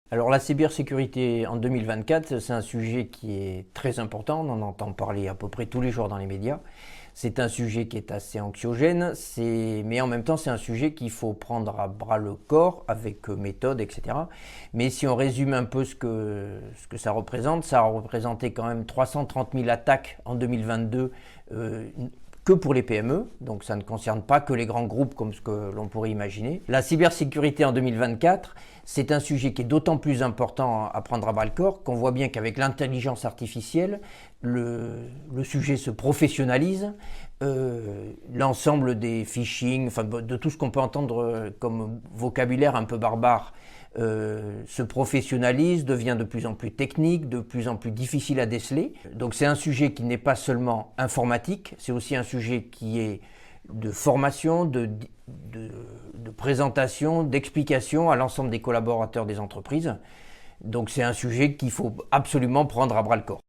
Alors la cybersécurité en 2024, c'est un sujet qui est très important, on en entend parler à peu près tous les jours dans les médias. C'est un sujet qui est assez anxiogène, mais en même temps c'est un sujet qu'il faut prendre à bras le corps avec méthode, etc. Mais si on résume un peu ce que ça a représenté quand même 330 000 attaques en 2022 que pour les PME, donc ça ne concerne pas que les grands groupes comme ce que l'on pourrait imaginer. La cybersécurité en 2024, c'est un sujet qui est d'autant plus important à prendre à bras le corps qu'on voit bien qu'avec l'intelligence artificielle, le sujet se professionnalise. L'ensemble des phishing, enfin de tout ce qu'on peut entendre comme vocabulaire un peu barbare, se professionnalise, devient de plus en plus technique, de plus en plus difficile à déceler. Donc c'est un sujet qui n'est pas seulement informatique, c'est aussi un sujet qui est de formation, de présentation, d'explication à l'ensemble des collaborateurs des entreprises. Donc c'est un sujet qu'il faut absolument prendre à bras le corps.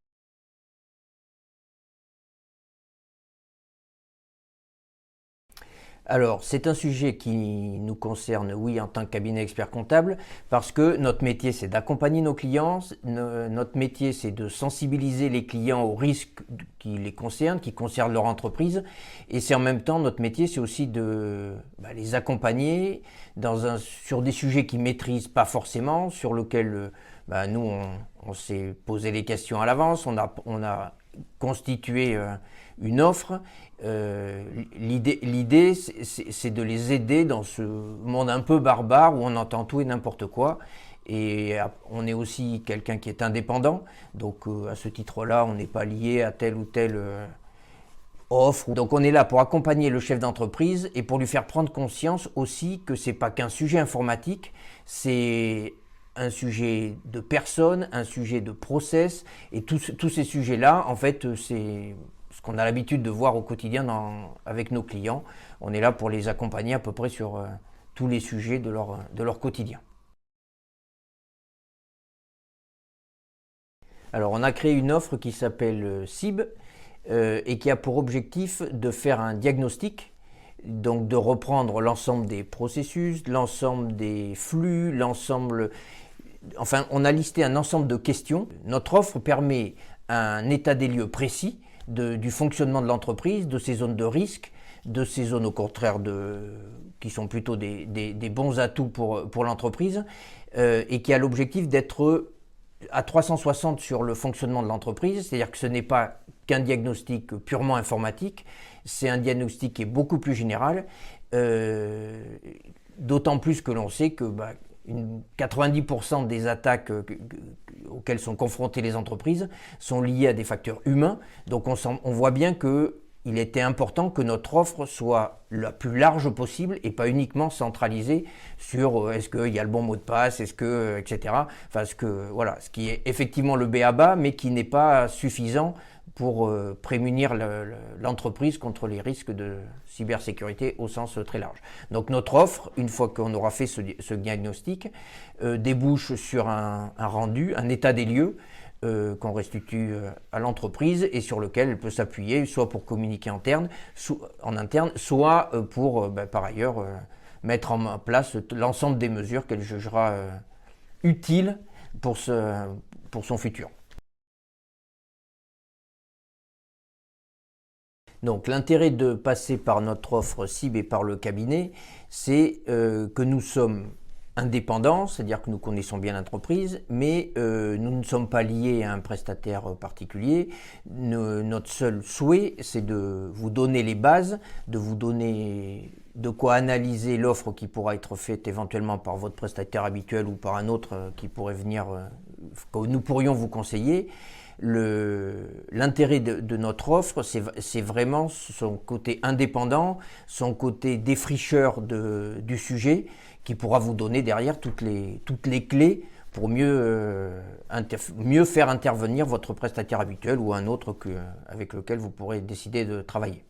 Alors, c'est un sujet qui nous concerne, oui, en tant que cabinet expert comptable, parce que notre métier, c'est d'accompagner nos clients, notre métier, c'est de sensibiliser les clients aux risques qui les concernent, qui concernent leur entreprise, et c'est en même temps, notre métier, c'est aussi de les accompagner sur des sujets qu'ils ne maîtrisent pas forcément, sur lesquels nous, on s'est posé les questions à l'avance, on a constitué une offre. L'idée, c'est de les aider dans ce monde un peu barbare où on entend tout et n'importe quoi. Et on est aussi quelqu'un qui est indépendant, donc à ce titre-là, on n'est pas lié à telle ou telle offre. Donc on est là pour accompagner le chef d'entreprise et pour lui faire prendre conscience aussi que c'est pas qu'un sujet informatique, c'est un sujet de personne, un sujet de process, et tous ces sujets-là, en fait, c'est ce qu'on a l'habitude de voir au quotidien avec nos clients. On est là pour les accompagner à peu près sur tous les sujets de leur quotidien. Alors on a créé une offre qui s'appelle CIB et qui a pour objectif de faire un diagnostic, donc de reprendre l'ensemble des processus, l'ensemble des flux, enfin on a listé un ensemble de questions. Notre offre permet un état des lieux précis du fonctionnement de l'entreprise, de ses zones de risque, de ces zones au contraire qui sont plutôt des bons atouts pour l'entreprise, et qui a l'objectif d'être à 360 sur le fonctionnement de l'entreprise, c'est-à-dire que ce n'est pas qu'un diagnostic purement informatique, c'est un diagnostic qui est beaucoup plus général, d'autant plus que l'on sait que 90% des attaques auxquelles sont confrontées les entreprises sont liées à des facteurs humains, donc on voit bien qu'il était important que notre offre soit la plus large possible et pas uniquement centralisée sur est-ce qu'il y a le bon mot de passe, etc. Enfin, ce qui est effectivement le b.a.-ba, mais qui n'est pas suffisant pour prémunir l'entreprise contre les risques de cybersécurité au sens très large. Donc notre offre, une fois qu'on aura fait ce diagnostic, débouche sur un rendu, un état des lieux, qu'on restitue à l'entreprise et sur lequel elle peut s'appuyer, soit pour communiquer en interne, soit pour, par ailleurs, mettre en place l'ensemble des mesures qu'elle jugera utiles pour son futur. Donc l'intérêt de passer par notre offre CIB et par le cabinet, c'est que nous sommes indépendants, c'est-à-dire que nous connaissons bien l'entreprise, mais nous ne sommes pas liés à un prestataire particulier. Notre seul souhait, c'est de vous donner les bases, de vous donner de quoi analyser l'offre qui pourra être faite éventuellement par votre prestataire habituel ou par un autre qui pourrait venir, que nous pourrions vous conseiller. L'intérêt de notre offre, c'est vraiment son côté indépendant, son côté défricheur du sujet, qui pourra vous donner derrière toutes les clés pour mieux faire intervenir votre prestataire habituel ou un autre avec lequel vous pourrez décider de travailler.